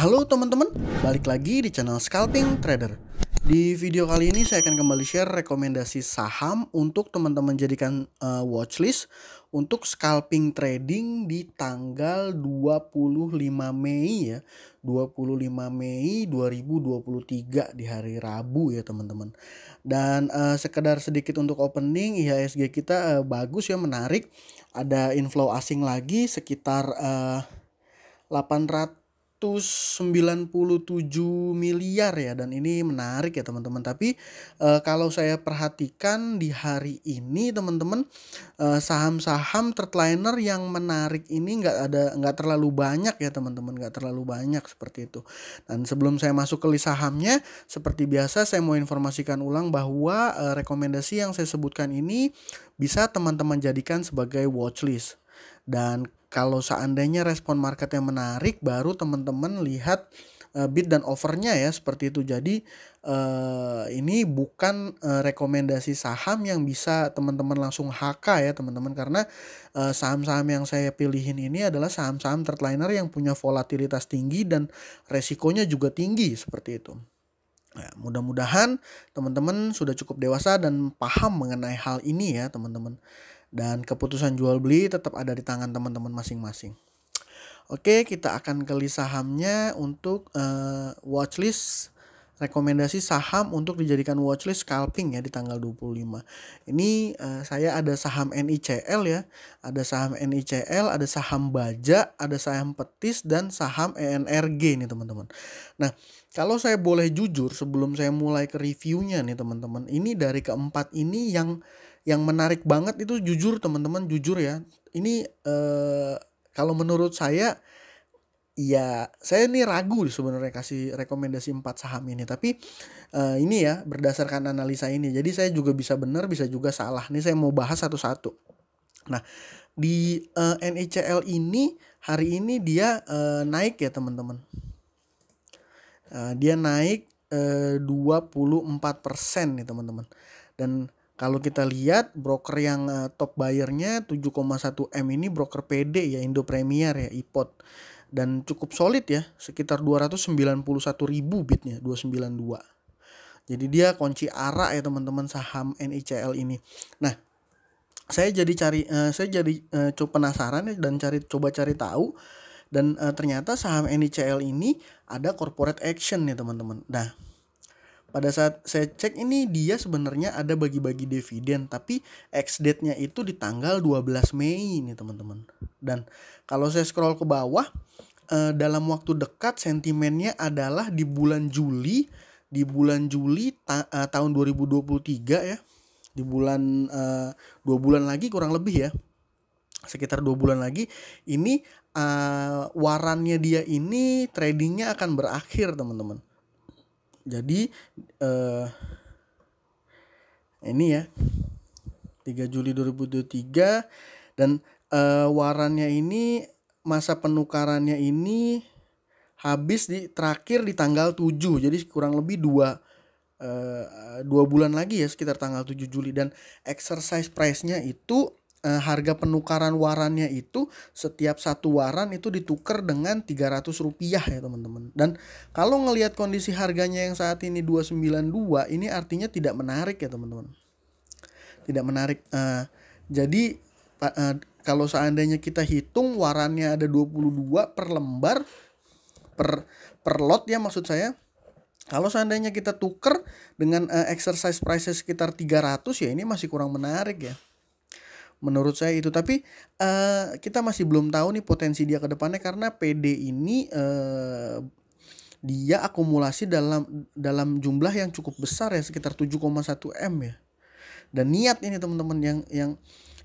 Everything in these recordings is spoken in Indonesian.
Halo teman-teman, balik lagi di channel Scalping Trader. Di video kali ini saya akan kembali share rekomendasi saham untuk teman-teman jadikan watchlist untuk scalping trading di tanggal 25 Mei ya. 25 Mei 2023 di hari Rabu ya teman-teman. Dan sekedar sedikit untuk opening, IHSG kita bagus ya, menarik. Ada inflow asing lagi sekitar 897 miliar ya, dan ini menarik ya teman-teman. Tapi kalau saya perhatikan di hari ini teman-teman, saham-saham third-liner yang menarik ini nggak terlalu banyak ya teman-teman, nggak terlalu banyak seperti itu. Dan sebelum saya masuk ke list sahamnya, seperti biasa saya mau informasikan ulang bahwa rekomendasi yang saya sebutkan ini bisa teman-teman jadikan sebagai watchlist. Dan kalau seandainya respon market yang menarik, baru teman-teman lihat bid dan overnya ya, seperti itu. Jadi ini bukan rekomendasi saham yang bisa teman-teman langsung HK ya teman-teman, karena saham-saham yang saya pilihin ini adalah saham-saham third-liner yang punya volatilitas tinggi dan resikonya juga tinggi seperti itu. Nah, mudah-mudahan teman-teman sudah cukup dewasa dan paham mengenai hal ini ya teman-teman. Dan keputusan jual beli tetap ada di tangan teman-teman masing-masing. Oke, kita akan ke list sahamnya untuk watchlist. Rekomendasi saham untuk dijadikan watchlist scalping ya di tanggal 25. Ini saya ada saham NICL ya. Ada saham NICL, ada saham Baja, ada saham Petis, dan saham ENRG nih teman-teman. Nah, kalau saya boleh jujur sebelum saya mulai ke reviewnya nih teman-teman, ini dari keempat ini yang menarik banget itu, jujur teman-teman, jujur ya. Ini kalau menurut saya, ya saya ini ragu sebenarnya kasih rekomendasi 4 saham ini. Tapi ini ya berdasarkan analisa ini. Jadi saya juga bisa benar, bisa juga salah. Ini saya mau bahas satu-satu. Nah, di NICL ini hari ini dia naik ya teman-teman. Dia naik 24% nih teman-teman. Dan kalau kita lihat broker yang top buyer-nya 7,1 M ini broker PD ya, Indo Premier ya, IPOT. Dan cukup solid ya, sekitar 291.000 bidnya, 292. Jadi dia kunci arah ya teman-teman saham NICL ini. Nah, saya jadi coba penasaran ya, dan coba cari tahu. Dan ternyata saham NICL ini ada corporate action nih teman-teman. Nah, pada saat saya cek ini dia sebenarnya ada bagi-bagi dividen, tapi ex-date-nya itu di tanggal 12 Mei nih teman-teman. Dan kalau saya scroll ke bawah, dalam waktu dekat sentimennya adalah di bulan Juli, tahun 2023 ya. Di bulan 2 bulan lagi kurang lebih ya. Sekitar 2 bulan lagi ini warannya dia ini tradingnya akan berakhir teman-teman. Jadi ini ya 3 Juli 2023, dan warannya ini, masa penukarannya ini habis terakhir di tanggal 7. Jadi kurang lebih 2 bulan lagi ya, sekitar tanggal 7 Juli. Dan exercise price-nya itu harga penukaran warannya itu setiap satu waran itu ditukar dengan Rp300 ya teman-teman. Dan kalau ngelihat kondisi harganya yang saat ini 292, ini artinya tidak menarik ya teman-teman. Tidak menarik. Jadi kalau seandainya kita hitung warannya ada 22 per lembar, per lot ya maksud saya. Kalau seandainya kita tuker dengan exercise price sekitar 300 ya, ini masih kurang menarik ya. Menurut saya itu. Tapi kita masih belum tahu nih potensi dia ke depannya, karena PD ini dia akumulasi dalam jumlah yang cukup besar ya, sekitar 7,1 M ya. Dan niat ini teman-teman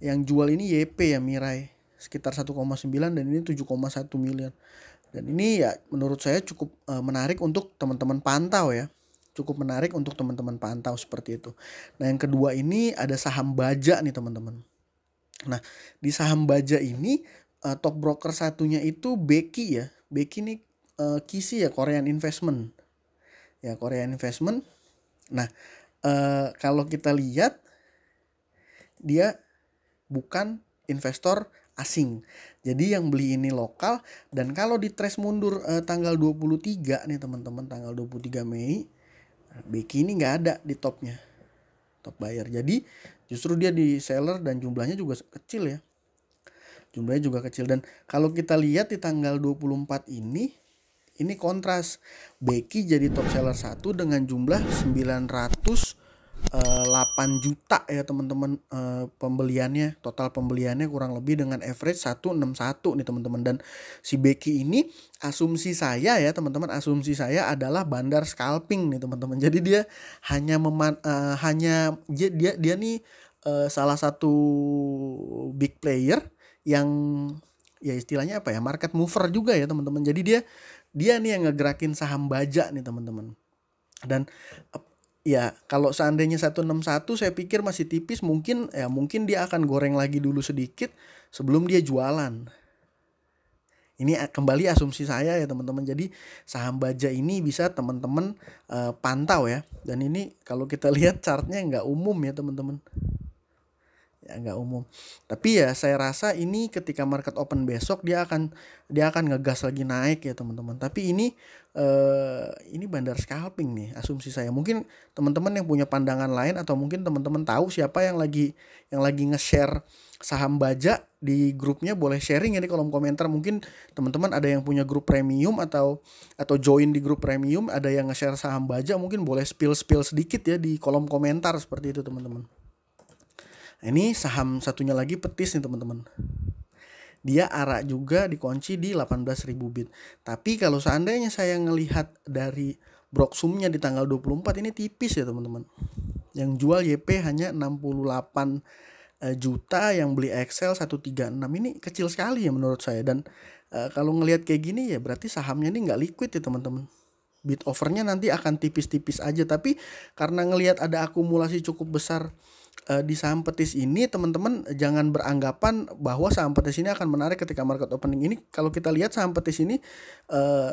yang jual ini YP ya, Mirai, sekitar 1,9, dan ini 7,1 miliar. Dan ini ya menurut saya cukup menarik untuk teman-teman pantau ya. Cukup menarik untuk teman-teman pantau seperti itu. Nah, yang kedua ini ada saham Baja nih teman-teman. Nah, di saham Baja ini top broker satunya itu Beki ya. Beki ini KISI ya, Korean Investment. Ya, Korean Investment. Nah, kalau kita lihat dia bukan investor asing. Jadi yang beli ini lokal, dan kalau di trace mundur tanggal 23 nih teman-teman, tanggal 23 Mei, Becky ini nggak ada di topnya, top buyer. Jadi justru dia di seller dan jumlahnya juga kecil ya. Jumlahnya juga kecil. Dan kalau kita lihat di tanggal 24 ini kontras. Becky jadi top seller 1 dengan jumlah 908 juta ya teman-teman, pembeliannya, total pembeliannya kurang lebih dengan average 161 nih teman-teman. Dan si Becky ini asumsi saya ya teman-teman, asumsi saya adalah bandar scalping nih teman-teman. Jadi dia hanya dia nih salah satu big player yang ya istilahnya apa ya, market mover juga ya teman-teman. Jadi dia nih yang ngegerakin saham baja nih teman-teman. Dan ya kalau seandainya 161 saya pikir masih tipis, mungkin dia akan goreng lagi dulu sedikit sebelum dia jualan. Ini kembali asumsi saya ya teman-teman. Jadi saham baja ini bisa teman-teman pantau ya. Dan ini kalau kita lihat chartnya nggak umum ya teman-teman. Ya nggak umum. Tapi ya saya rasa ini ketika market open besok dia akan ngegas lagi naik ya teman-teman. Tapi ini bandar scalping nih asumsi saya. Mungkin teman-teman yang punya pandangan lain, atau mungkin teman-teman tahu siapa yang lagi nge-share saham baja di grupnya, boleh sharing ya di kolom komentar. Mungkin teman-teman ada yang punya grup premium atau join di grup premium, ada yang nge-share saham baja, mungkin boleh spill sedikit ya di kolom komentar seperti itu teman-teman. Ini saham satunya lagi Petis nih teman-teman. Dia ARA juga dikunci di 18.000 bit. Tapi kalau seandainya saya ngelihat dari Broksumnya di tanggal 24 ini tipis ya teman-teman. Yang jual YP hanya 68 juta, yang beli Excel 136, ini kecil sekali ya menurut saya. Dan kalau ngelihat kayak gini ya berarti sahamnya ini nggak liquid ya teman-teman. Bid overnya nanti akan tipis-tipis aja. Tapi karena ngelihat ada akumulasi cukup besar di saham Petis ini, teman-teman jangan beranggapan bahwa saham Petis ini akan menarik ketika market opening. Ini kalau kita lihat saham Petis ini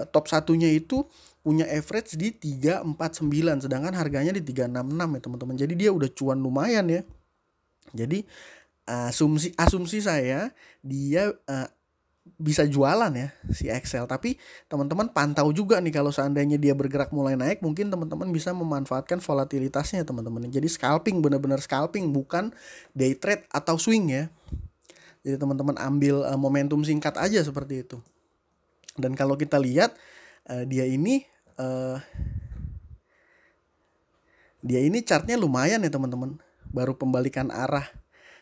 top satunya itu punya average di 349, sedangkan harganya di 366 ya teman-teman. Jadi dia udah cuan lumayan ya. Jadi asumsi saya dia bisa jualan ya si Excel. Tapi teman-teman pantau juga nih, kalau seandainya dia bergerak mulai naik, mungkin teman-teman bisa memanfaatkan volatilitasnya teman-teman. Jadi scalping, benar-benar scalping, bukan day trade atau swing ya. Jadi teman-teman ambil momentum singkat aja seperti itu. Dan kalau kita lihat dia ini chartnya lumayan ya teman-teman, baru pembalikan arah.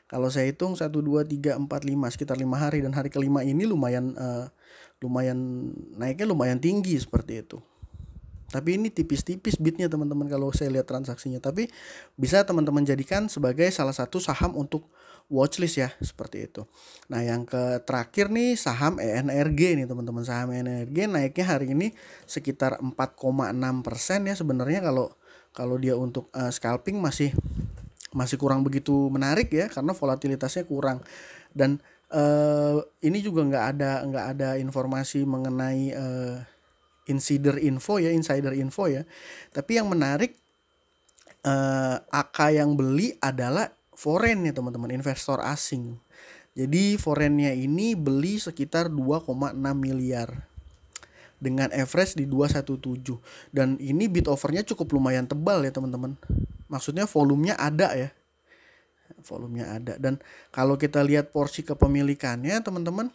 Kalau saya hitung 1, 2, 3, 4, 5, sekitar 5 hari. Dan hari kelima ini lumayan naiknya lumayan tinggi seperti itu. Tapi ini tipis-tipis bitnya teman-teman kalau saya lihat transaksinya. Tapi bisa teman-teman jadikan sebagai salah satu saham untuk watchlist ya, seperti itu. Nah yang terakhir nih saham ENRG nih teman-teman. Saham ENRG naiknya hari ini sekitar 4,6% ya. Sebenarnya kalau dia untuk scalping masih kurang begitu menarik ya, karena volatilitasnya kurang. Dan ini juga nggak ada informasi mengenai insider info ya. Tapi yang menarik, AK yang beli adalah foreign ya teman-teman, investor asing. Jadi foreignnya ini beli sekitar 2,6 miliar dengan average di 217. Dan ini bid overnya cukup lumayan tebal ya teman-teman. Maksudnya volumenya ada ya. Volumenya ada. Dan kalau kita lihat porsi kepemilikannya teman-teman.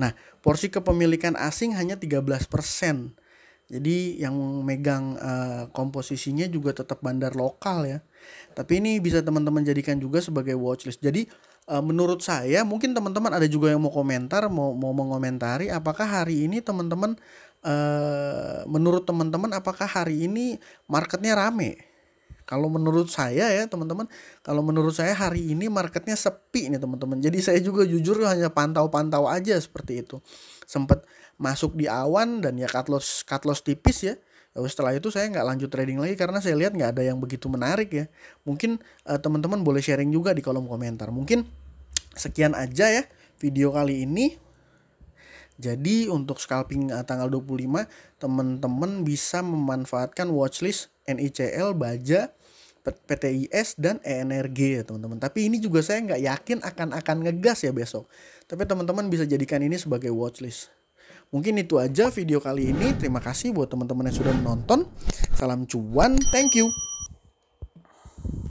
Nah, porsi kepemilikan asing hanya 13%. Jadi yang megang komposisinya juga tetap bandar lokal ya. Tapi ini bisa teman-teman jadikan juga sebagai watchlist. Jadi menurut saya, mungkin teman-teman ada juga yang mau komentar, mau mengomentari apakah hari ini teman-teman menurut teman-teman apakah hari ini marketnya rame? Kalau menurut saya ya teman-teman, kalau menurut saya hari ini marketnya sepi nih teman-teman. Jadi saya juga jujur hanya pantau-pantau aja seperti itu. Sempat masuk di awan dan ya cut loss tipis ya. Setelah itu saya nggak lanjut trading lagi karena saya lihat nggak ada yang begitu menarik ya. Mungkin teman-teman boleh sharing juga di kolom komentar. Mungkin sekian aja ya video kali ini. Jadi untuk scalping tanggal 25, teman-teman bisa memanfaatkan watchlist NICL, Baja, PTIS dan ENRG ya teman-teman. Tapi ini juga saya nggak yakin akan ngegas ya besok. Tapi teman-teman bisa jadikan ini sebagai watchlist. Mungkin itu aja video kali ini. Terima kasih buat teman-teman yang sudah menonton. Salam cuan, thank you.